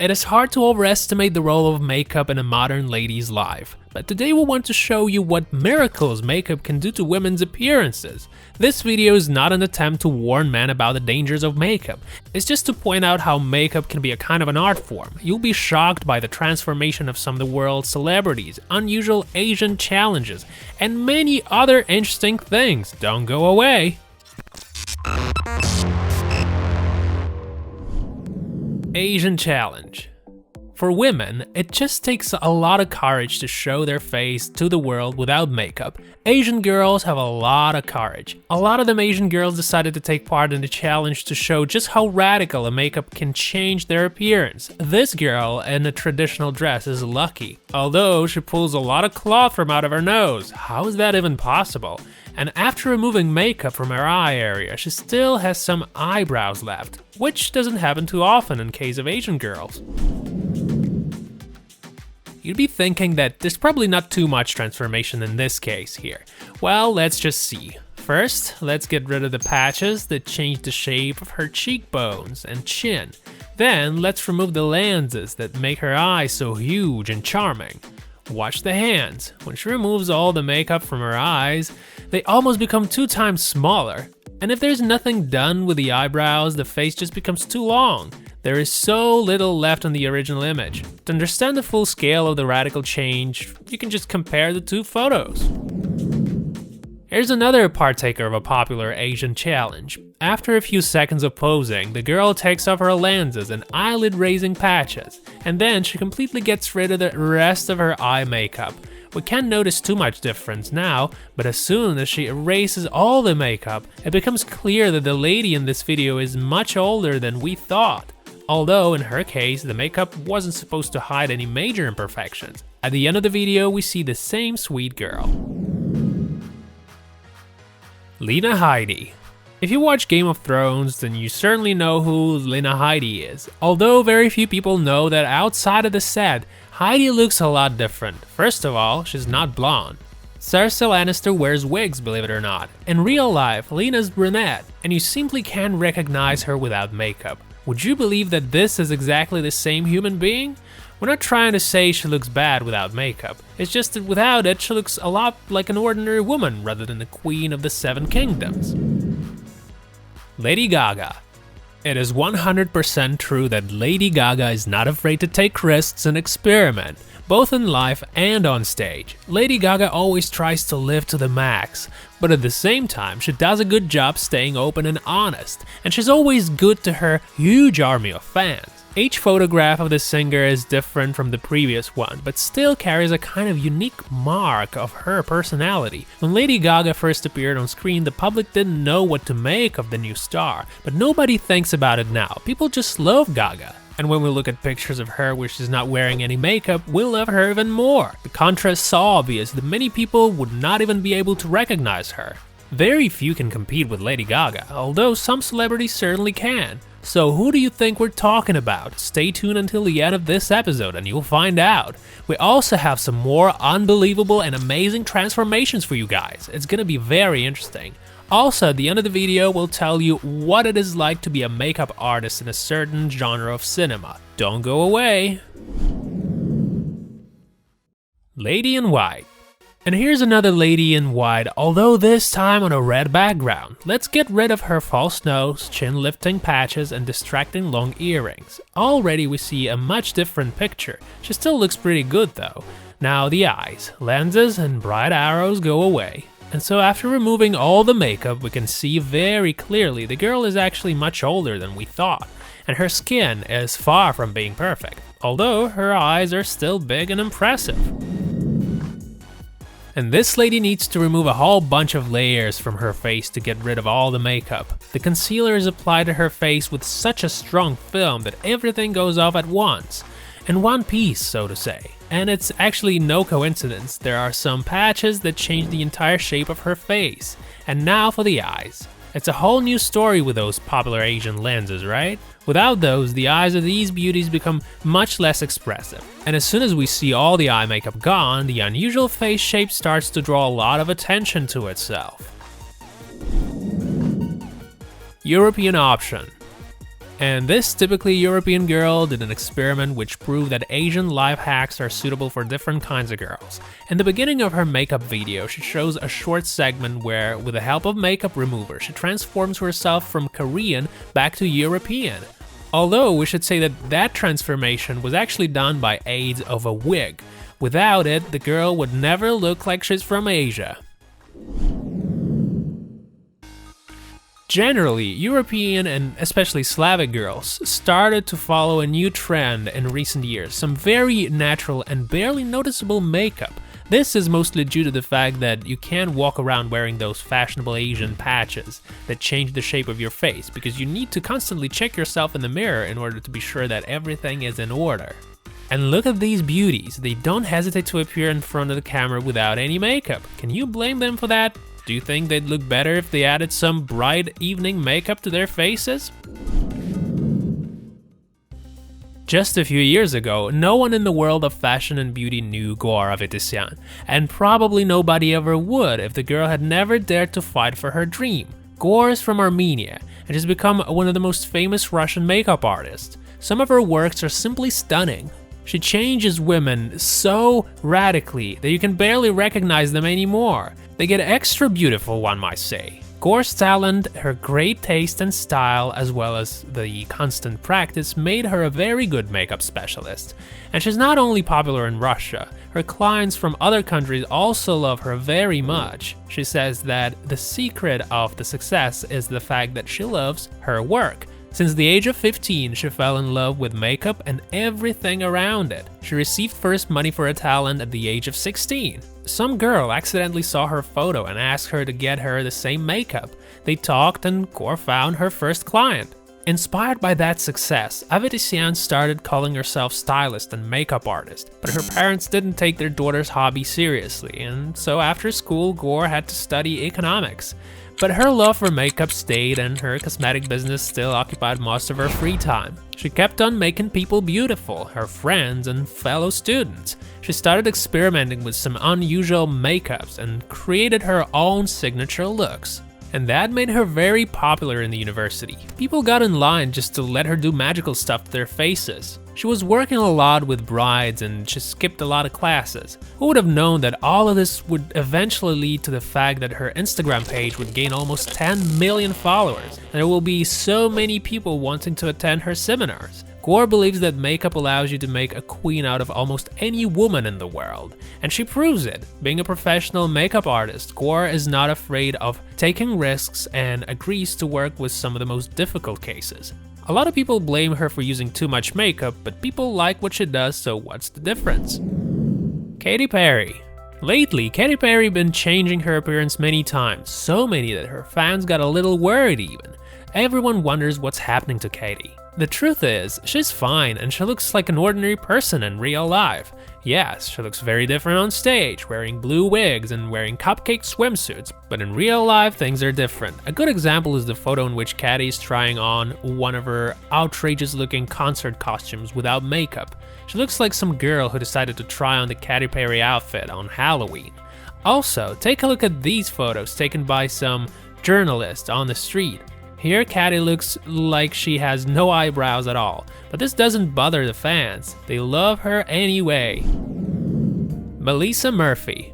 It is hard to overestimate the role of makeup in a modern lady's life, but today we want to show you what miracles makeup can do to women's appearances. This video is not an attempt to warn men about the dangers of makeup, it's just to point out how makeup can be a kind of an art form. You'll be shocked by the transformation of some of the world's celebrities, unusual Asian challenges, and many other interesting things. Don't go away! Asian challenge. For women, it just takes a lot of courage to show their face to the world without makeup. Asian girls have a lot of courage. A lot of them Asian girls decided to take part in the challenge to show just how radical a makeup can change their appearance. This girl in a traditional dress is lucky, although she pulls a lot of cloth from out of her nose. How is that even possible? And after removing makeup from her eye area, she still has some eyebrows left, which doesn't happen too often in case of Asian girls. You'd be thinking that there's probably not too much transformation in this case here. Well, let's just see. First, let's get rid of the patches that change the shape of her cheekbones and chin. Then, let's remove the lenses that make her eyes so huge and charming. Watch the hands. When she removes all the makeup from her eyes, they almost become 2 times smaller. And if there's nothing done with the eyebrows, the face just becomes too long. There is so little left on the original image. To understand the full scale of the radical change, you can just compare the 2 photos. Here's another partaker of a popular Asian challenge. After a few seconds of posing, the girl takes off her lenses and eyelid-raising patches, and then she completely gets rid of the rest of her eye makeup. We can't notice too much difference now, but as soon as she erases all the makeup, it becomes clear that the lady in this video is much older than we thought. Although in her case, the makeup wasn't supposed to hide any major imperfections. At the end of the video, we see the same sweet girl. Lena Headey. If you watch Game of Thrones, then you certainly know who Lena Headey is. Although very few people know that outside of the set, Headey looks a lot different. First of all, she's not blonde. Cersei Lannister wears wigs, believe it or not. In real life, Lena's brunette, and you simply can't recognize her without makeup. Would you believe that this is exactly the same human being? We're not trying to say she looks bad without makeup. It's just that without it, she looks a lot like an ordinary woman rather than the queen of the 7 kingdoms. Lady Gaga. It is 100% true that Lady Gaga is not afraid to take risks and experiment, both in life and on stage. Lady Gaga always tries to live to the max, but at the same time she does a good job staying open and honest, and she's always good to her huge army of fans. Each photograph of the singer is different from the previous one, but still carries a kind of unique mark of her personality. When Lady Gaga first appeared on screen, the public didn't know what to make of the new star, but nobody thinks about it now. People just love Gaga. And when we look at pictures of her where she's not wearing any makeup, we'll love her even more. The contrast is so obvious that many people would not even be able to recognize her. Very few can compete with Lady Gaga, although some celebrities certainly can. So who do you think we're talking about? Stay tuned until the end of this episode and you'll find out. We also have some more unbelievable and amazing transformations for you guys. It's gonna be very interesting. Also, at the end of the video, we'll tell you what it is like to be a makeup artist in a certain genre of cinema. Don't go away! Lady in White. And here's another lady in white, although this time on a red background. Let's get rid of her false nose, chin-lifting patches, and distracting long earrings. Already we see a much different picture. She still looks pretty good though. Now the eyes, lenses, and bright arrows go away. And so after removing all the makeup, we can see very clearly the girl is actually much older than we thought. And her skin is far from being perfect, although her eyes are still big and impressive. And this lady needs to remove a whole bunch of layers from her face to get rid of all the makeup. The concealer is applied to her face with such a strong film that everything goes off at once. In one piece, so to say. And it's actually no coincidence, there are some patches that change the entire shape of her face. And now for the eyes. It's a whole new story with those popular Asian lenses, right? Without those, the eyes of these beauties become much less expressive. And as soon as we see all the eye makeup gone, the unusual face shape starts to draw a lot of attention to itself. European option. And this typically European girl did an experiment which proved that Asian life hacks are suitable for different kinds of girls. In the beginning of her makeup video, she shows a short segment where, with the help of makeup remover, she transforms herself from Korean back to European. Although we should say that that transformation was actually done by aid of a wig. Without it, the girl would never look like she's from Asia. Generally, European and especially Slavic girls started to follow a new trend in recent years, some very natural and barely noticeable makeup. This is mostly due to the fact that you can't walk around wearing those fashionable Asian patches that change the shape of your face, because you need to constantly check yourself in the mirror in order to be sure that everything is in order. And look at these beauties, they don't hesitate to appear in front of the camera without any makeup. Can you blame them for that? Do you think they'd look better if they added some bright evening makeup to their faces? Just a few years ago, no one in the world of fashion and beauty knew GOAR AVETISYAN, and probably nobody ever would if the girl had never dared to fight for her dream. GOAR is from Armenia, and has become one of the most famous Russian makeup artists. Some of her works are simply stunning. She changes women so radically that you can barely recognize them anymore. They get extra beautiful, one might say. GOAR's talent, her great taste and style, as well as the constant practice, made her a very good makeup specialist. And she's not only popular in Russia, her clients from other countries also love her very much. She says that the secret of the success is the fact that she loves her work. Since the age of 15, she fell in love with makeup and everything around it. She received first money for her talent at the age of 16. Some girl accidentally saw her photo and asked her to get her the same makeup. They talked and GOAR found her first client. Inspired by that success, AVETISYAN started calling herself stylist and makeup artist, but her parents didn't take their daughter's hobby seriously, and so after school, GOAR had to study economics. But her love for makeup stayed, and her cosmetic business still occupied most of her free time. She kept on making people beautiful, her friends and fellow students. She started experimenting with some unusual makeups and created her own signature looks. And that made her very popular in the university. People got in line just to let her do magical stuff to their faces. She was working a lot with brides and she skipped a lot of classes. Who would have known that all of this would eventually lead to the fact that her Instagram page would gain almost 10 million followers, and there will be so many people wanting to attend her seminars. GOAR believes that makeup allows you to make a queen out of almost any woman in the world, and she proves it. Being a professional makeup artist, GOAR is not afraid of taking risks and agrees to work with some of the most difficult cases. A lot of people blame her for using too much makeup, but people like what she does, so what's the difference? Katy Perry. Lately, Katy Perry been changing her appearance many times, so many that her fans got a little worried even. Everyone wonders what's happening to Katy. The truth is, she's fine and she looks like an ordinary person in real life. Yes, she looks very different on stage, wearing blue wigs and wearing cupcake swimsuits, but in real life things are different. A good example is the photo in which Katy is trying on one of her outrageous looking concert costumes without makeup. She looks like some girl who decided to try on the Katy Perry outfit on Halloween. Also, take a look at these photos taken by some journalists on the street. Here Katy looks like she has no eyebrows at all, but this doesn't bother the fans. They love her anyway. Melissa Murphy.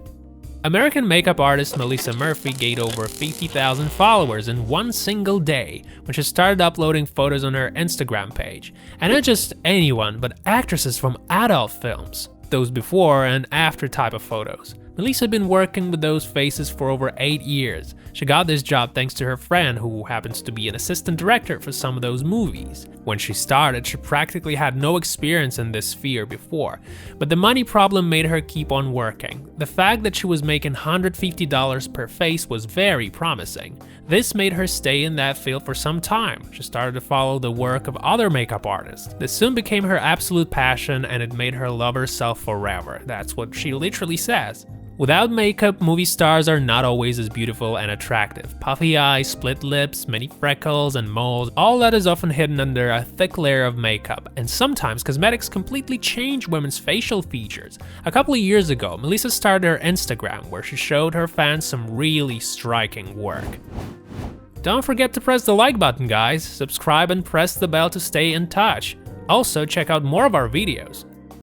American makeup artist Melissa Murphy gained over 50,000 followers in one single day when she started uploading photos on her Instagram page. And not just anyone, but actresses from adult films. Those before and after type of photos. Melissa had been working with those faces for over 8 years. She got this job thanks to her friend who happens to be an assistant director for some of those movies. When she started, she practically had no experience in this sphere before, but the money problem made her keep on working. The fact that she was making $150 per face was very promising. This made her stay in that field for some time. She started to follow the work of other makeup artists. This soon became her absolute passion and it made her love herself forever. That's what she literally says. Without makeup, movie stars are not always as beautiful and attractive. Puffy eyes, split lips, many freckles and moles, all that is often hidden under a thick layer of makeup. And sometimes cosmetics completely change women's facial features. A couple of years ago, Melissa started her Instagram where she showed her fans some really striking work. Don't forget to press the like button, guys, subscribe and press the bell to stay in touch. Also, check out more of our videos.